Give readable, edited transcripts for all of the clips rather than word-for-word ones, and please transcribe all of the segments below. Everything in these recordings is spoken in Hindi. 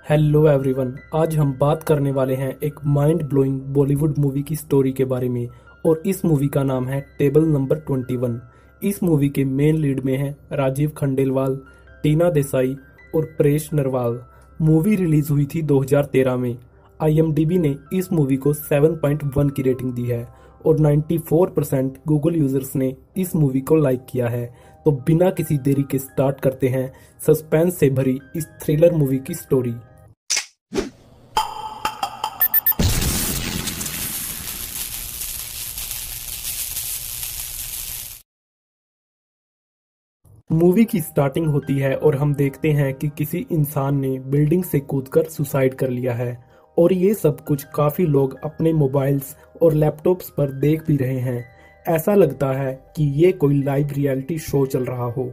Hello everyone. आज हम बात करने वाले हैं एक माइंड ब्लोइंग बॉलीवुड मूवी की स्टोरी के बारे में। और इस मूवी का नाम है टेबल नंबर 21। इस मूवी के मेन लीड में हैं राजीव खंडेलवाल, टीना देसाई और परेश नरवाल। मूवी रिलीज हुई थी 2013 में। IMDb ने इस मूवी को 7.1 की रेटिंग दी है और 94% गूगल यूजर्स ने इस मूवी को लाइक किया है। तो बिना किसी देरी के स्टार्ट करते हैं सस्पेंस से भरी इस थ्रिलर मूवी की स्टोरी। मूवी की स्टार्टिंग होती है और हम देखते हैं कि किसी इंसान ने बिल्डिंग से कूदकर सुसाइड कर लिया है। और ये सब कुछ काफी लोग अपने मोबाइल्स और लैपटॉप्स पर देख भी रहे हैं। ऐसा लगता है कि ये कोई लाइव रियलिटी शो चल रहा हो।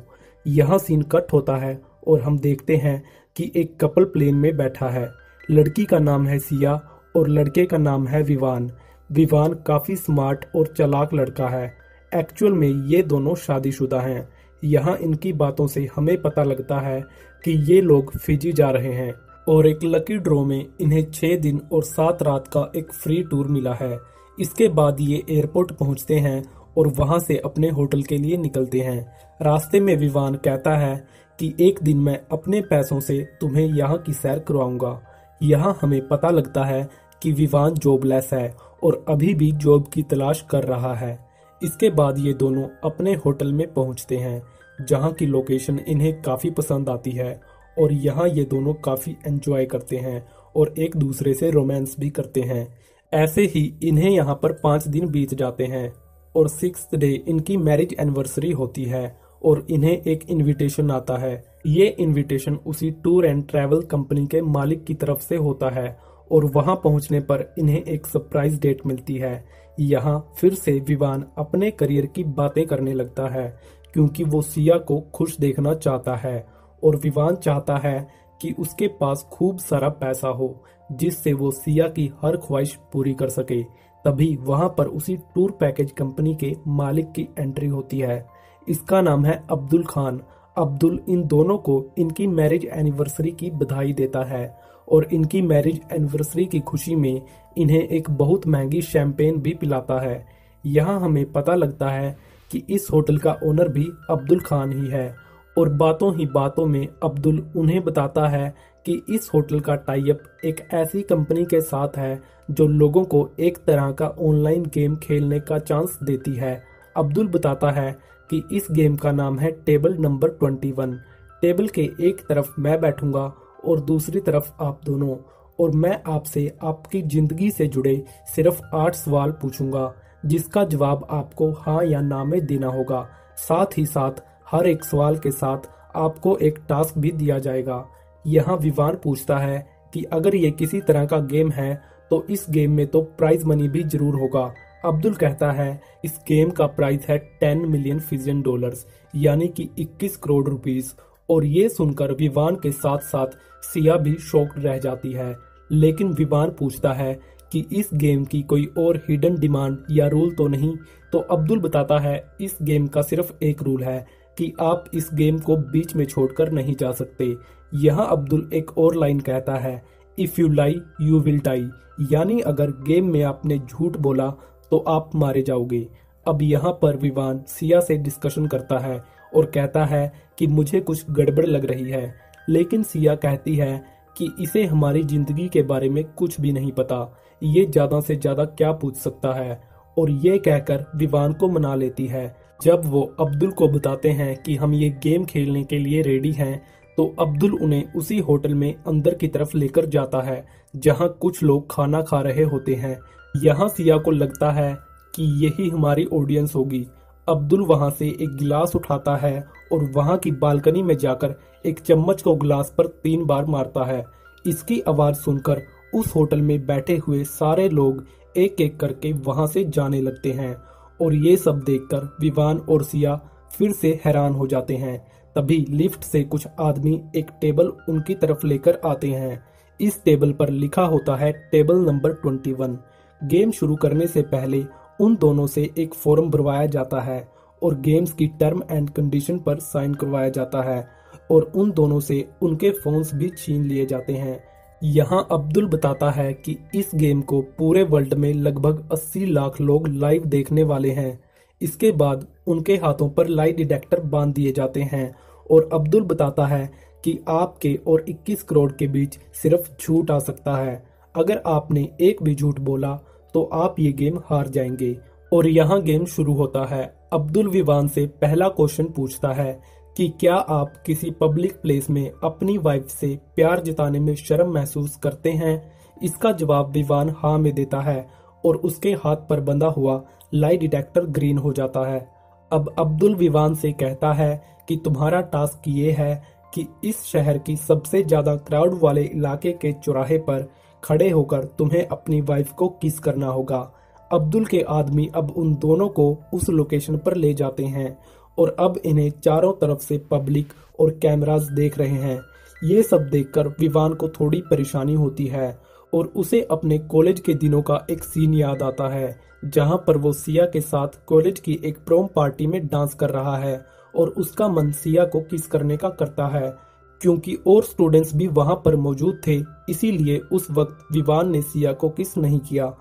यहाँ सीन कट होता है और हम देखते हैं कि एक कपल प्लेन में बैठा है। लड़की का नाम है सिया और लड़के का नाम है विवान। विवान काफी स्मार्ट और चालाक लड़का है। एक्चुअल में ये दोनों शादीशुदा हैं। यहाँ इनकी बातों से हमें पता लगता है कि ये लोग फिजी जा रहे हैं और एक लकी ड्रॉ में इन्हें 6 दिन और 7 रात का एक फ्री टूर मिला है। इसके बाद ये एयरपोर्ट पहुंचते हैं और वहां से अपने होटल के लिए निकलते हैं। रास्ते में विवान कहता है कि एक दिन मैं अपने पैसों से तुम्हें यहाँ की सैर करवाऊंगा। यहाँ हमें पता लगता है कि विवान जॉबलेस है और अभी भी जॉब की तलाश कर रहा है। इसके बाद ये दोनों अपने होटल में पहुंचते हैं जहां की लोकेशन इन्हें काफ़ी पसंद आती है और यहाँ ये दोनों काफ़ी एंजॉय करते हैं और एक दूसरे से रोमांस भी करते हैं। ऐसे ही इन्हें यहाँ पर 5 दिन बीत जाते हैं और 6th डे इनकी मैरिज एनिवर्सरी होती है और इन्हें एक इनविटेशन आता है। ये इनविटेशन उसी टूर एंड ट्रैवल कंपनी के मालिक की तरफ से होता है और वहां पहुंचने पर इन्हें एक सरप्राइज डेट मिलती है। यहाँ फिर से विवान अपने करियर की बातें करने लगता है क्योंकि वो सिया को खुश देखना चाहता है और विवान चाहता है कि उसके पास खूब सारा पैसा हो जिससे वो सिया की हर ख्वाहिश पूरी कर सके। तभी वहां पर उसी टूर पैकेज कंपनी के मालिक की एंट्री होती है। इसका नाम है अब्दुल खान। अब्दुल इन दोनों को इनकी मैरिज एनिवर्सरी की बधाई देता है और इनकी मैरिज एनिवर्सरी की खुशी में इन्हें एक बहुत महंगी शैंपेन भी पिलाता है। यहाँ हमें पता लगता है कि इस होटल का ओनर भी अब्दुल खान ही है और बातों ही बातों में अब्दुल उन्हें बताता है कि इस होटल का टाई अप एक ऐसी कंपनी के साथ है जो लोगों को एक तरह का ऑनलाइन गेम खेलने का चांस देती है। अब्दुल बताता है कि इस गेम का नाम है टेबल नंबर 21। टेबल के एक तरफ मैं बैठूंगा और दूसरी तरफ आप दोनों, और मैं आपसे आपकी जिंदगी से जुड़े सिर्फ 8 सवाल पूछूंगा जिसका जवाब आपको हाँ या ना में देना होगा। साथ ही साथ हर एक सवाल के साथ आपको एक टास्क भी दिया जाएगा। यहाँ विवान पूछता है कि अगर ये किसी तरह का गेम है तो इस गेम में तो प्राइज मनी भी जरूर होगा। अब्दुल कहता है इस गेम का प्राइस है 10 मिलियन फिजियन डॉलर्स यानी कि 21 करोड़ रुपीस। और ये सुनकर विवान के साथ साथ सिया भी शॉक्ड रह जाती है। लेकिन विवान पूछता है कि इस गेम की कोई और हिडन डिमांड या रूल तो नहीं। तो अब्दुल बताता है इस गेम का सिर्फ एक रूल है कि आप इस गेम को बीच में छोड़कर नहीं जा सकते। यहाँ अब्दुल एक और लाइन कहता है if you lie you will die, यानी अगर गेम में आपने झूठ बोला तो आप मारे जाओगे। अब यहाँ पर विवान सिया से डिस्कशन करता है और कहता है कि मुझे कुछ गड़बड़ लग रही है। लेकिन सिया कहती है कि इसे हमारी जिंदगी के बारे में कुछ भी नहीं पता, ये ज्यादा से ज्यादा क्या पूछ सकता है। और ये कहकर विवान को मना लेती है। जब वो अब्दुल को बताते हैं कि हम ये गेम खेलने के लिए रेडी हैं तो अब्दुल उन्हें उसी होटल में अंदर की तरफ लेकर जाता है जहां कुछ लोग खाना खा रहे होते हैं। यहाँ सिया को लगता है कि यही हमारी ऑडियंस होगी। अब्दुल वहां से एक गिलास उठाता है और वहां की बालकनी में जाकर एक चम्मच को गिलास पर 3 बार मारता है। इसकी आवाज सुनकर उस होटल में बैठे हुए सारे लोग एक एक करके वहां से जाने लगते हैं और ये सब देखकर विवान और सिया फिर से हैरान हो जाते हैं। तभी लिफ्ट से कुछ आदमी एक टेबल उनकी तरफ लेकर आते हैं। इस टेबल पर लिखा होता है टेबल नंबर 21। गेम शुरू करने से पहले उन दोनों से एक फॉर्म भरवाया जाता है और गेम्स की टर्म एंड कंडीशन पर साइन करवाया जाता है और उन दोनों से उनके फोन्स भी छीन लिए जाते हैं। यहाँ अब्दुल बताता है कि इस गेम को पूरे वर्ल्ड में लगभग 80 लाख लोग लाइव देखने वाले हैं। इसके बाद उनके हाथों पर लाई डिटेक्टर बांध दिए जाते हैं और अब्दुल बताता है कि आपके और 21 करोड़ के बीच सिर्फ झूठ आ सकता है। अगर आपने एक भी झूठ बोला तो आप ये गेम हार जाएंगे। और यहाँ गेम शुरू होता है। अब्दुल विवान से पहला क्वेश्चन पूछता है कि क्या आप किसी पब्लिक प्लेस में अपनी वाइफ से प्यार जताने में शर्म महसूस करते हैं। इसका जवाब विवान हाँ में देता है और उसके हाथ पर बंधा हुआ लाई डिटेक्टर ग्रीन हो जाता है। अब अब्दुल विवान से कहता है कि तुम्हारा टास्क ये है कि इस शहर की सबसे ज्यादा क्राउड वाले इलाके के चौराहे पर खड़े होकर तुम्हें अपनी वाइफ को किस करना होगा। अब्दुल के आदमी अब उन दोनों को उस लोकेशन पर ले जाते हैं और अब इन्हें चारों तरफ से पब्लिक और कैमरास देख रहे हैं। ये सब देखकर विवान को थोड़ी परेशानी होती है और उसे अपने कॉलेज के दिनों का एक सीन याद आता है जहां पर वो सिया के साथ कॉलेज की एक प्रोम पार्टी में डांस कर रहा है और उसका मन सिया को किस करने का करता है। क्योंकि और स्टूडेंट्स भी वहां पर मौजूद थे, इसीलिए उस वक्त विवान ने सिया को किस नहीं किया।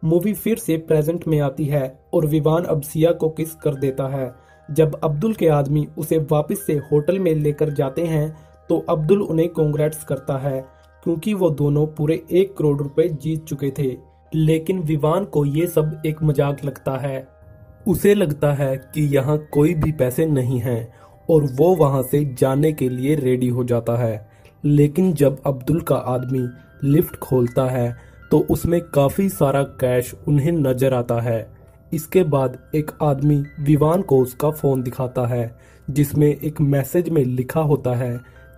मूवी फिर से प्रेजेंट में आती है और विवान अब सिया को किस कर देता है। जब अब्दुल के आदमी उसे वापस से होटल में लेकर जाते हैं तो अब्दुल उन्हें कांग्रेट्स करता है क्योंकि वो दोनों पूरे 1 करोड़ रुपए जीत चुके थे। लेकिन विवान को ये सब एक मजाक लगता है। उसे लगता है कि यहाँ कोई भी पैसे नहीं हैं और वो वहां से जाने के लिए रेडी हो जाता है। लेकिन जब अब्दुल का आदमी लिफ्ट खोलता है तो उसमें काफी सारा कैश उन्हें नजर आता है। इसके बाद एक आदमी विवान को उसका फोन दिखाता है जिसमें एक मैसेज में लिखा होता है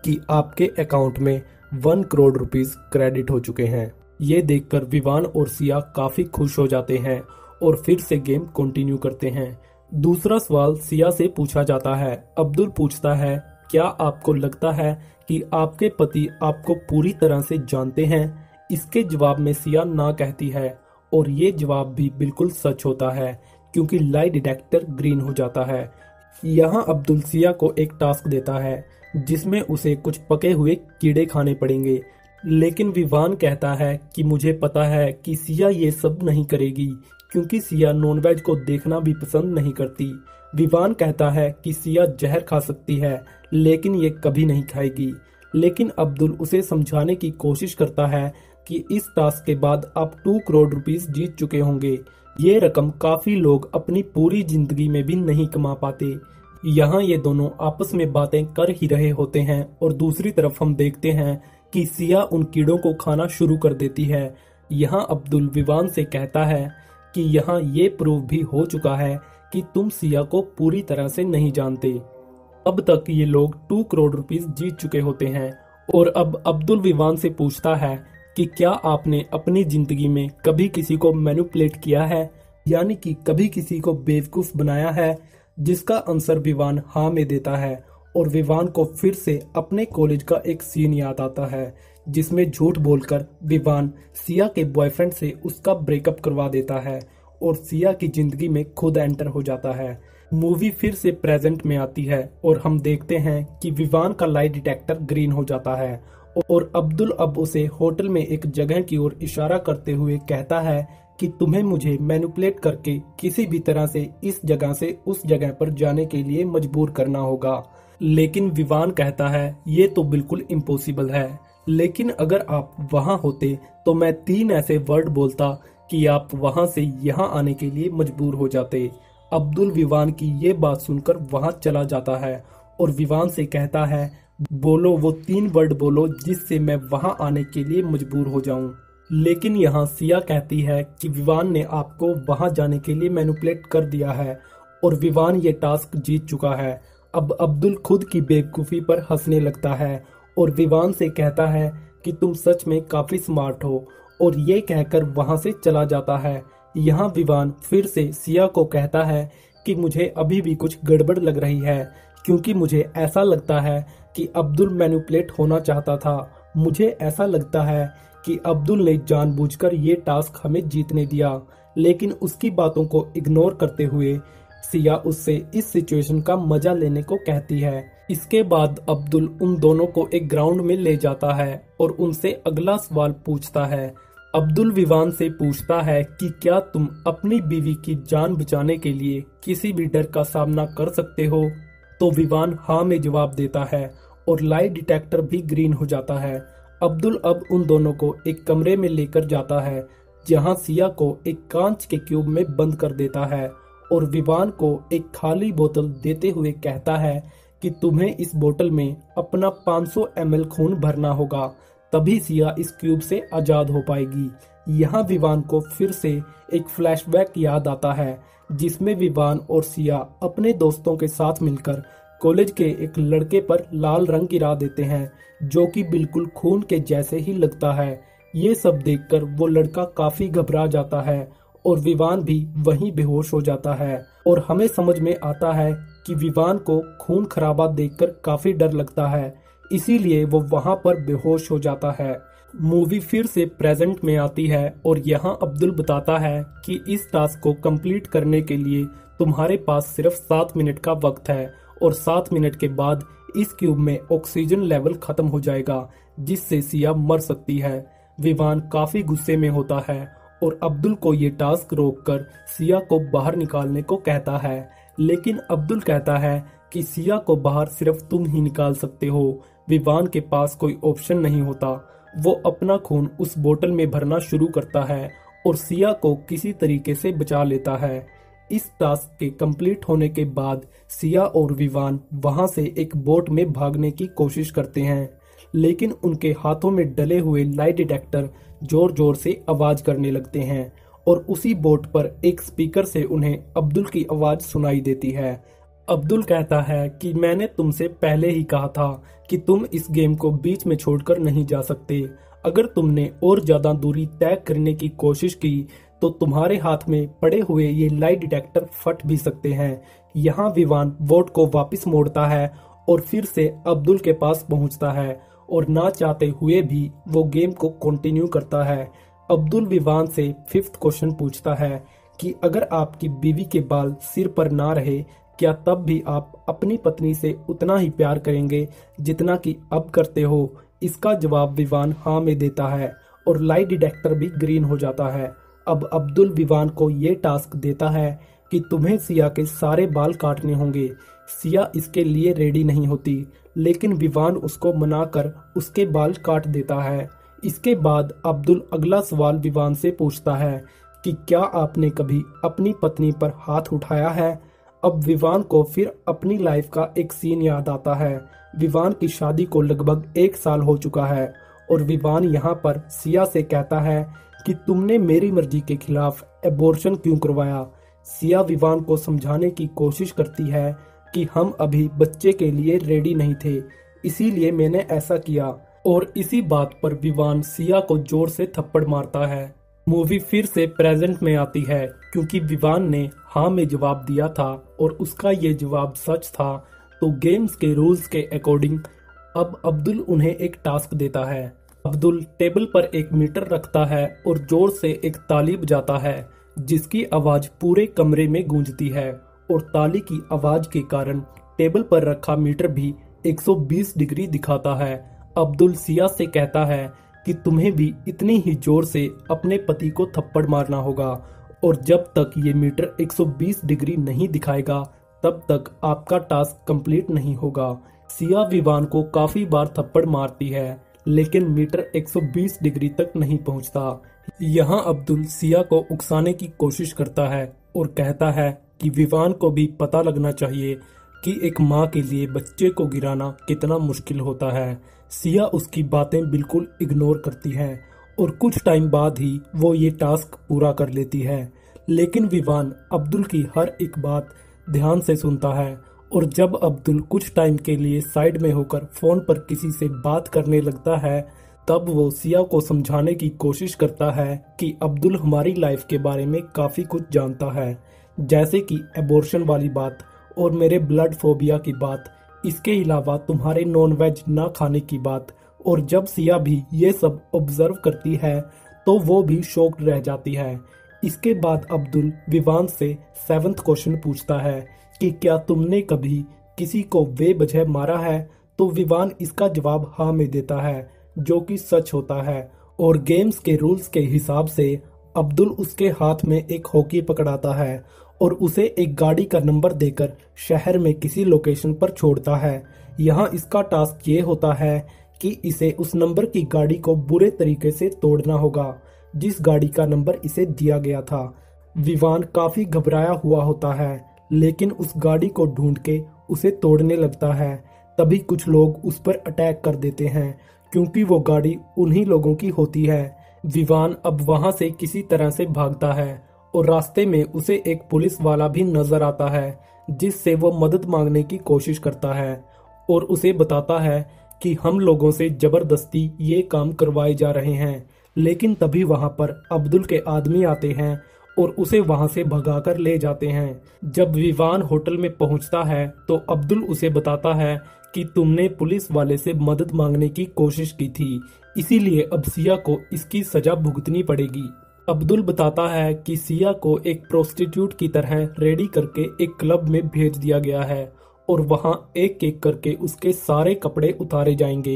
कि आपके अकाउंट में 1 करोड़ रुपीस क्रेडिट हो चुके हैं। ये देखकर विवान और सिया काफी खुश हो जाते हैं और फिर से गेम कंटिन्यू करते हैं। दूसरा सवाल सिया से पूछा जाता है। अब्दुल पूछता है, क्या आपको लगता है कि आपके पति आपको पूरी तरह से जानते हैं। इसके जवाब में सिया ना कहती है और ये जवाब भी बिल्कुल सच होता है क्योंकि लाई डिटेक्टर ग्रीन हो जाता है। यहाँ अब्दुल सिया को एक टास्क देता है जिसमें उसे कुछ पके हुए कीड़े खाने पड़ेंगे। लेकिन विवान कहता है कि मुझे पता है कि सिया ये सब नहीं करेगी क्योंकि सिया नॉनवेज को देखना भी पसंद नहीं करती। विवान कहता है कि सिया जहर खा सकती है लेकिन ये कभी नहीं खाएगी। लेकिन अब्दुल उसे समझाने की कोशिश करता है कि इस टास्क के बाद आप 2 करोड़ रुपीस जीत चुके होंगे। ये रकम काफी लोग अपनी पूरी जिंदगी में भी नहीं कमा पाते। यहाँ ये दोनों आपस में बातें कर ही रहे होते हैं और दूसरी तरफ हम देखते हैं कि सिया उन कीड़ों को खाना शुरू कर देती है। यहाँ अब्दुल विवान से कहता है कि यहाँ ये प्रूव भी हो चुका है कि तुम सिया को पूरी तरह से नहीं जानते। अब तक ये लोग 2 करोड़ रुपीस जीत चुके होते हैं और अब अब्दुल विवान से पूछता है कि क्या आपने अपनी जिंदगी में कभी किसी को मैनिपुलेट किया है, यानी कि कभी किसी को बेवकूफ बनाया है। जिसका आंसर विवान हाँ में देता है और विवान को फिर से अपने कॉलेज का एक सीन याद आता है जिसमें झूठ बोलकर विवान सिया के बॉयफ्रेंड से उसका ब्रेकअप करवा देता है और सिया की जिंदगी में खुद एंटर हो जाता है। मूवी फिर से प्रेजेंट में आती है और हम देखते हैं कि विवान का लाई डिटेक्टर ग्रीन हो जाता है और अब्दुल अब उसे होटल में एक जगह की ओर इशारा करते हुए कहता है कि तुम्हें मुझे मैनिपुलेट करके किसी भी तरह से इस जगह से उस जगह पर जाने के लिए मजबूर करना होगा। लेकिन विवान कहता है ये तो बिल्कुल इम्पॉसिबल है, लेकिन अगर आप वहां होते तो मैं 3 ऐसे वर्ड बोलता कि आप वहां से यहाँ आने के लिए मजबूर हो जाते। अब्दुल विवान की ये बात सुनकर वहां चला जाता है और विवान से कहता है बोलो वो 3 वर्ड बोलो जिससे मैं वहां आने के लिए मजबूर हो जाऊं। लेकिन यहाँ सिया कहती है कि विवान ने आपको वहां जाने के लिए मैनिपुलेट कर दिया है और विवान ये टास्क जीत चुका है। अब अब्दुल खुद की बेवकूफ़ी पर हंसने लगता है और विवान से कहता है कि तुम सच में काफ़ी स्मार्ट हो और ये कहकर वहां से चला जाता है। यहाँ विवान फिर से सिया को कहता है कि मुझे अभी भी कुछ गड़बड़ लग रही है क्योंकि मुझे ऐसा लगता है कि अब्दुल मैनिपुलेट होना चाहता था। मुझे ऐसा लगता है कि अब्दुल ने जानबूझकर ये टास्क हमें जीतने दिया। लेकिन उसकी बातों को इग्नोर करते हुए सिया उससे इस सिचुएशन का मजा लेने को कहती है। इसके बाद अब्दुल उन दोनों को एक ग्राउंड में ले जाता है और उनसे अगला सवाल पूछता है। अब्दुल विवान से पूछता है कि क्या तुम अपनी बीवी की जान बचाने के लिए किसी भी डर का सामना कर सकते हो। तो विवान हाँ में जवाब देता है और लाई डिटेक्टर भी ग्रीन हो जाता है। अब्दुल अब उन दोनों को एक कमरे में लेकर जाता है जहां सिया को एक कांच के क्यूब में बंद कर देता है और विवान को एक खाली बोतल देते हुए कहता है कि तुम्हें इस बोतल में अपना 500 ml खून भरना होगा, तभी सिया इस क्यूब से आजाद हो पाएगी। यहाँ विवान को फिर से एक फ्लैशबैक याद आता है जिसमें विवान और सिया अपने दोस्तों के साथ मिलकर कॉलेज के एक लड़के पर लाल रंग गिरा देते हैं जो कि बिल्कुल खून के जैसे ही लगता है। ये सब देखकर वो लड़का काफी घबरा जाता है और विवान भी वहीं बेहोश हो जाता है और हमें समझ में आता है कि विवान को खून खराबा देखकर काफी डर लगता है, इसीलिए वो वहां पर बेहोश हो जाता है। मूवी फिर से प्रेजेंट में आती है और यहाँ अब्दुल बताता है कि इस टास्क को कंप्लीट करने के लिए तुम्हारे पास सिर्फ 7 मिनट का वक्त है और 7 मिनट के बाद इस क्यूब में ऑक्सीजन लेवल खत्म हो जाएगा जिससे सिया मर सकती है। विवान काफी गुस्से में होता है और अब्दुल को ये टास्क रोककर सिया को बाहर निकालने को कहता है, लेकिन अब्दुल कहता है कि सिया को बाहर सिर्फ तुम ही निकाल सकते हो। विवान के पास कोई ऑप्शन नहीं होता। वो अपना खून उस बोतल में भरना शुरू करता है और सिया को किसी तरीके से बचा लेता है। इस टास्क के कंप्लीट होने के बाद सिया और विवान वहां से एक बोट में भागने की कोशिश करते हैं, लेकिन उनके हाथों में डले हुए लाई डिटेक्टर जोर जोर से आवाज करने लगते हैं और उसी बोट पर एक स्पीकर से उन्हें अब्दुल की आवाज सुनाई देती है। अब्दुल कहता है कि मैंने तुमसे पहले ही कहा था कि तुम इस गेम को बीच में छोड़कर नहीं जा सकते। अगर तुमने और ज्यादा दूरी तय करने की कोशिश की तो तुम्हारे हाथ में पड़े हुए ये लाई डिटेक्टर फट भी सकते हैं। यहाँ विवान बोट को वापस मोड़ता है और फिर से अब्दुल के पास पहुंचता है और ना चाहते हुए भी वो गेम को कंटिन्यू करता है। अब्दुल विवान से 5th क्वेश्चन पूछता है कि अगर आपकी बीवी के बाल सिर पर ना रहे क्या तब भी आप अपनी पत्नी से उतना ही प्यार करेंगे जितना कि अब करते हो। इसका जवाब विवान हाँ में देता है और लाई डिटेक्टर भी ग्रीन हो जाता है। अब अब्दुल विवान को ये टास्क देता है कि तुम्हें सिया के सारे बाल काटने होंगे। सिया इसके लिए रेडी नहीं होती, लेकिन विवान उसको मनाकर उसके बाल काट देता है। इसके बाद अब्दुल अगला सवाल विवान से पूछता है कि क्या आपने कभी अपनी पत्नी पर हाथ उठाया है। अब विवान को फिर अपनी लाइफ का एक सीन याद आता है। विवान की शादी को लगभग 1 साल हो चुका है और विवान यहाँ पर सिया से कहता है कि तुमने मेरी मर्जी के खिलाफ एबॉर्शन क्यों करवाया। सिया विवान को समझाने की कोशिश करती है कि हम अभी बच्चे के लिए रेडी नहीं थे, इसीलिए मैंने ऐसा किया और इसी बात पर विवान सिया को जोर से थप्पड़ मारता है। मूवी फिर से प्रेजेंट में आती है क्योंकि विवान ने हाँ में जवाब दिया था और उसका ये जवाब सच था, तो गेम्स के रूल्स के अकॉर्डिंग अब अब्दुल उन्हें एक टास्क देता है। अब्दुल टेबल पर एक मीटर रखता है और जोर से एक ताली बजाता है जिसकी आवाज पूरे कमरे में गूंजती है और ताली की आवाज के कारण टेबल पर रखा मीटर भी 120 डिग्री दिखाता है। अब्दुल सिया से कहता है कि तुम्हें भी इतनी ही जोर से अपने पति को थप्पड़ मारना होगा और जब तक ये मीटर 120 डिग्री नहीं दिखाएगा तब तक आपका टास्क कंप्लीट नहीं होगा। सिया विवान को काफी बार थप्पड़ मारती है लेकिन मीटर 120 डिग्री तक नहीं पहुंचता। यहाँ अब्दुल सिया को उकसाने की कोशिश करता है और कहता है कि विवान को भी पता लगना चाहिए कि एक माँ के लिए बच्चे को गिराना कितना मुश्किल होता है। सिया उसकी बातें बिल्कुल इग्नोर करती है और कुछ टाइम बाद ही वो ये टास्क पूरा कर लेती है, लेकिन विवान अब्दुल की हर एक बात ध्यान से सुनता है और जब अब्दुल कुछ टाइम के लिए साइड में होकर फोन पर किसी से बात करने लगता है तब वो सिया को समझाने की कोशिश करता है कि अब्दुल हमारी लाइफ के बारे में काफ़ी कुछ जानता है, जैसे कि एबॉर्शन वाली बात और मेरे ब्लड फोबिया की बात, इसके अलावा तुम्हारे नॉन वेज ना खाने की बात। और जब सिया भी ये सब ऑब्जर्व करती है तो वो भी शॉक्ड रह जाती है। इसके बाद अब्दुल विवान से 7th क्वेश्चन पूछता है कि क्या तुमने कभी किसी को बेवजह मारा है, तो विवान इसका जवाब हाँ में देता है, जो कि सच होता है। और गेम्स के रूल्स के हिसाब से अब्दुल उसके हाथ में एक हॉकी पकड़ाता है और उसे एक गाड़ी का नंबर देकर शहर में किसी लोकेशन पर छोड़ता है। यहाँ इसका टास्क ये होता है कि इसे उस नंबर की गाड़ी को बुरे तरीके से तोड़ना होगा, जिस गाड़ी का नंबर इसे दिया गया था। विवान काफी घबराया हुआ होता है, लेकिन उस गाड़ी को ढूंढ के उसे तोड़ने लगता है। तभी कुछ लोग उस पर अटैक कर देते हैं, क्योंकि वो गाड़ी उन्हीं लोगों की होती है। विवान अब वहां से किसी तरह से भागता है और रास्ते में उसे एक पुलिस वाला भी नजर आता है, जिससे वो मदद मांगने की कोशिश करता है और उसे बताता है कि हम लोगों से जबरदस्ती ये काम करवाए जा रहे हैं। लेकिन तभी वहां पर अब्दुल के आदमी आते हैं और उसे वहां से भगाकर ले जाते हैं। जब विवान होटल में पहुंचता है तो अब्दुल उसे बताता है कि तुमने पुलिस वाले से मदद मांगने की कोशिश की थी, इसीलिए अब सिया को इसकी सजा भुगतनी पड़ेगी। अब्दुल बताता है कि सिया को एक प्रोस्टिट्यूट की तरह रेडी करके एक क्लब में भेज दिया गया है और वहां एक एक करके उसके सारे कपड़े उतारे जाएंगे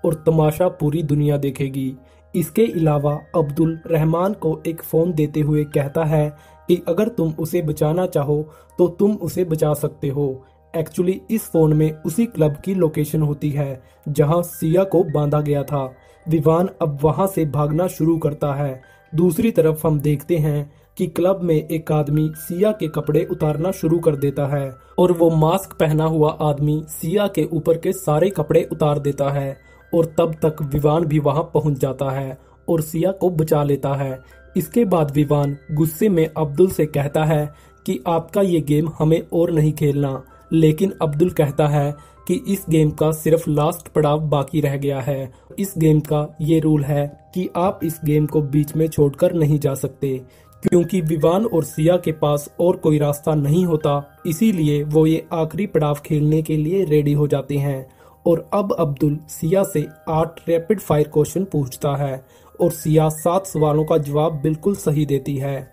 और तमाशा पूरी दुनिया देखेगी। इसके अलावा अब्दुल रहमान को एक फोन देते हुए कहता है कि अगर तुम उसे बचाना चाहो तो तुम उसे बचा सकते हो। एक्चुअली इस फोन में उसी क्लब की लोकेशन होती है जहां सिया को बांधा गया था। विवान अब वहां से भागना शुरू करता है। दूसरी तरफ हम देखते हैं कि क्लब में एक आदमी सिया के कपड़े उतारना शुरू कर देता है और वो मास्क पहना हुआ आदमी सिया के ऊपर के सारे कपड़े उतार देता है और तब तक विवान भी वहां पहुंच जाता है और सिया को बचा लेता है। इसके बाद विवान गुस्से में अब्दुल से कहता है कि आपका ये गेम हमें और नहीं खेलना, लेकिन अब्दुल कहता है कि इस गेम का सिर्फ लास्ट पड़ाव बाकी रह गया है। इस गेम का ये रूल है कि आप इस गेम को बीच में छोड़कर नहीं जा सकते, क्योंकि विवान और सिया के पास और कोई रास्ता नहीं होता, इसीलिए वो ये आखिरी पड़ाव खेलने के लिए रेडी हो जाते हैं। और अब अब्दुल सिया से 8 रैपिड फायर क्वेश्चन पूछता है और सिया 7 सवालों का जवाब बिल्कुल सही देती है।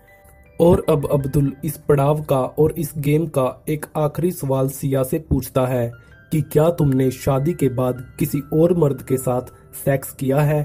और अब अब्दुल इस पड़ाव का और इस गेम का एक आखिरी सवाल सिया से पूछता है कि क्या तुमने शादी के बाद किसी और मर्द के साथ सेक्स किया है?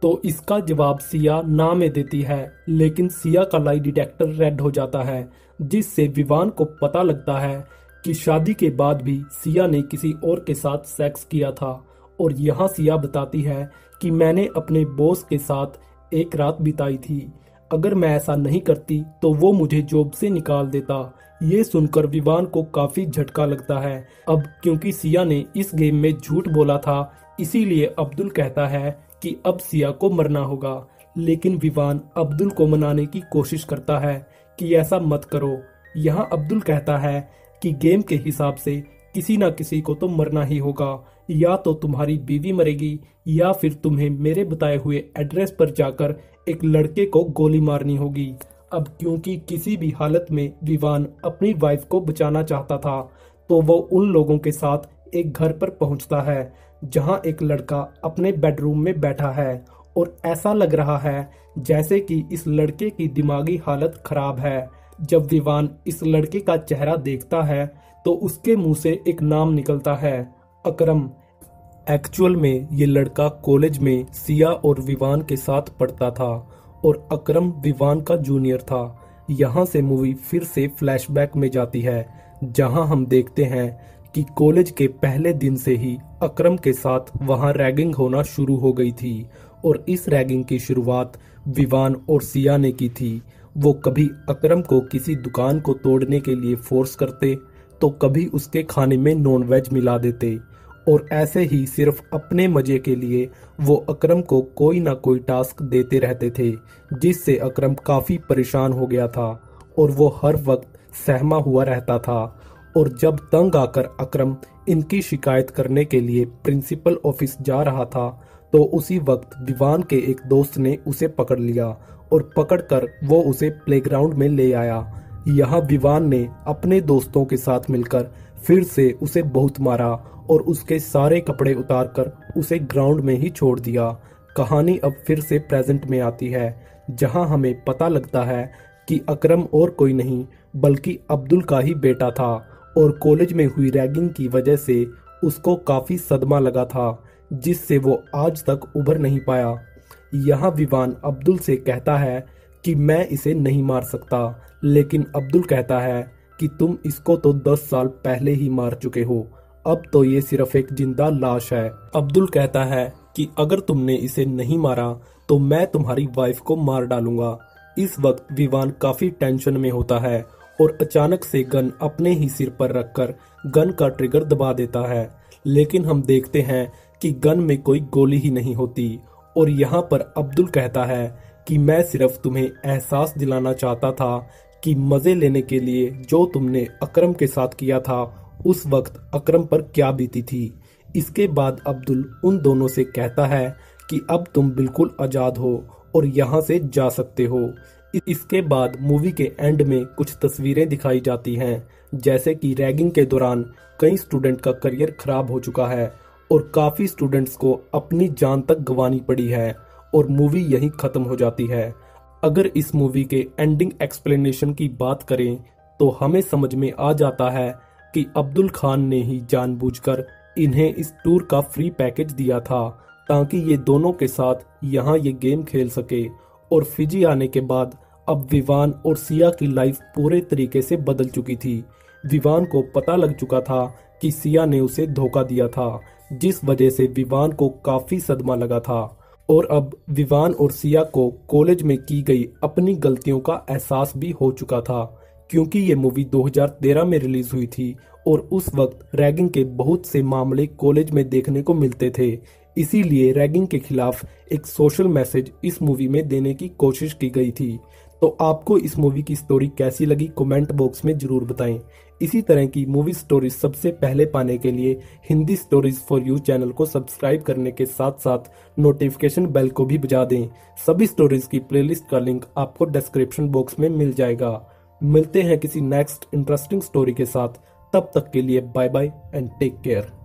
तो इसका जवाब सिया ना में देती है, लेकिन सिया का लाई डिटेक्टर रेड हो जाता है, जिससे विवान को पता लगता है कि शादी के बाद भी सिया ने किसी और के साथ सेक्स किया था। और यहाँ सिया बताती है कि मैंने अपने बॉस के साथ एक रात बिताई थी, अगर मैं ऐसा नहीं करती तो वो मुझे जॉब से निकाल देता। ये सुनकर विवान को काफी झटका लगता है। अब क्योंकि सिया ने इस गेम में झूठ बोला था, इसीलिए अब्दुल कहता है कि अब सिया को मरना होगा। लेकिन विवान अब्दुल को मनाने की कोशिश करता है कि ऐसा मत करो। यहाँ अब्दुल कहता है कि गेम के हिसाब से किसी ना किसी को तो मरना ही होगा, या तो तुम्हारी बीवी मरेगी या फिर तुम्हें मेरे बताए हुए एड्रेस पर जाकर एक लड़के को गोली मारनी होगी। अब क्योंकि किसी भी हालत में विवान अपनी वाइफ को बचाना चाहता था, तो वो उन लोगों के साथ एक घर पर पहुंचता है जहां एक लड़का अपने बेडरूम में बैठा है और ऐसा लग रहा है जैसे कि इस लड़के की दिमागी हालत खराब है। जब विवान इस लड़के का चेहरा देखता है तो उसके मुंह से एक नाम निकलता है, अकरम। एक्चुअल में ये लड़का कॉलेज में सिया और विवान के साथ पढ़ता था और अकरम विवान का जूनियर था। यहाँ से मूवी फिर से फ्लैशबैक में जाती है, जहाँ हम देखते हैं कि कॉलेज के पहले दिन से ही अकरम के साथ वहाँ रैगिंग होना शुरू हो गई थी और इस रैगिंग की शुरुआत विवान और सिया ने की थी। वो कभी अकरम को किसी दुकान को तोड़ने के लिए फोर्स करते, तो कभी उसके खाने में नॉनवेज मिला देते और ऐसे ही सिर्फ अपने मजे के लिए वो अकरम को कोई ना कोई टास्क देते रहते थे, जिससे अकरम काफी परेशान हो गया था और वो हर वक्त सहमा हुआ रहता था। और जब तंग आकर अकरम इनकी शिकायत करने के लिए प्रिंसिपल ऑफिस जा रहा था, तो उसी वक्त विवान के एक दोस्त ने उसे पकड़ लिया और पकड़कर वो उसे प्लेग्राउंड में ले आया। यहाँ विवान ने अपने दोस्तों के साथ मिलकर फिर से उसे बहुत मारा और उसके सारे कपड़े उतारकर उसे ग्राउंड में ही छोड़ दिया। कहानी अब फिर से प्रेजेंट में आती है, जहां हमें पता लगता है कि अकरम और कोई नहीं बल्कि अब्दुल का ही बेटा था और कॉलेज में हुई रैगिंग की वजह से उसको काफी सदमा लगा था, जिससे वो आज तक उभर नहीं पाया। यहाँ विवान अब्दुल से कहता है कि मैं इसे नहीं मार सकता, लेकिन अब्दुल कहता है कि तुम इसको तो 10 साल पहले ही मार चुके हो, अब तो ये सिर्फ एक जिंदा लाश है। अब्दुल कहता है कि अगर तुमने इसे नहीं मारा तो मैं तुम्हारी वाइफ को मार डालूंगा। इस वक्त विवान काफी टेंशन में होता है और अचानक से गन अपने ही सिर पर रखकर गन का ट्रिगर दबा देता है, लेकिन हम देखते हैं कि गन में कोई गोली ही नहीं होती। और यहाँ पर अब्दुल कहता है कि मैं सिर्फ तुम्हें एहसास दिलाना चाहता था कि मजे लेने के लिए जो तुमने अकरम के साथ किया था उस वक्त अकरम पर क्या बीती थी। इसके बाद अब्दुल उन दोनों से कहता है कि अब तुम बिल्कुल आजाद हो और यहाँ से जा सकते हो। इसके बाद मूवी के एंड में कुछ तस्वीरें दिखाई जाती हैं, जैसे कि रैगिंग के दौरान कई स्टूडेंट का करियर खराब हो चुका है और काफी स्टूडेंट्स को अपनी जान तक गंवानी पड़ी है और मूवी यहीं खत्म हो जाती है। अगर इस मूवी के एंडिंग एक्सप्लेनेशन की बात करें तो हमें समझ में आ जाता है कि अब्दुल खान ने ही जानबूझकर इन्हें इस टूर का फ्री पैकेज दिया था ताकि ये दोनों के साथ यहाँ ये गेम खेल सके। और फिजी आने के बाद अब विवान और सिया की लाइफ पूरे तरीके से बदल चुकी थी। विवान को पता लग चुका था कि सिया ने उसे धोखा दिया था, जिस वजह से विवान को काफी सदमा लगा था। और अब विवान और सिया को कॉलेज में की गई अपनी गलतियों का एहसास भी हो चुका था, क्योंकि ये मूवी 2013 में रिलीज हुई थी और उस वक्त रैगिंग के बहुत से मामले कॉलेज में देखने को मिलते थे। इसीलिए रैगिंग के खिलाफ एक सोशल मैसेज इस मूवी में देने की कोशिश की गई थी। तो आपको इस मूवी की स्टोरी कैसी लगी कमेंट बॉक्स में जरूर बताएं। इसी तरह की मूवी स्टोरीज सबसे पहले पाने के लिए Hindi stories for you channel को सब्सक्राइब करने के साथ साथ नोटिफिकेशन बेल को भी बजा दें। सभी स्टोरीज की प्लेलिस्ट का लिंक आपको डिस्क्रिप्शन बॉक्स में मिल जाएगा। मिलते हैं किसी नेक्स्ट इंटरेस्टिंग स्टोरी के साथ, तब तक के लिए bye bye and take care.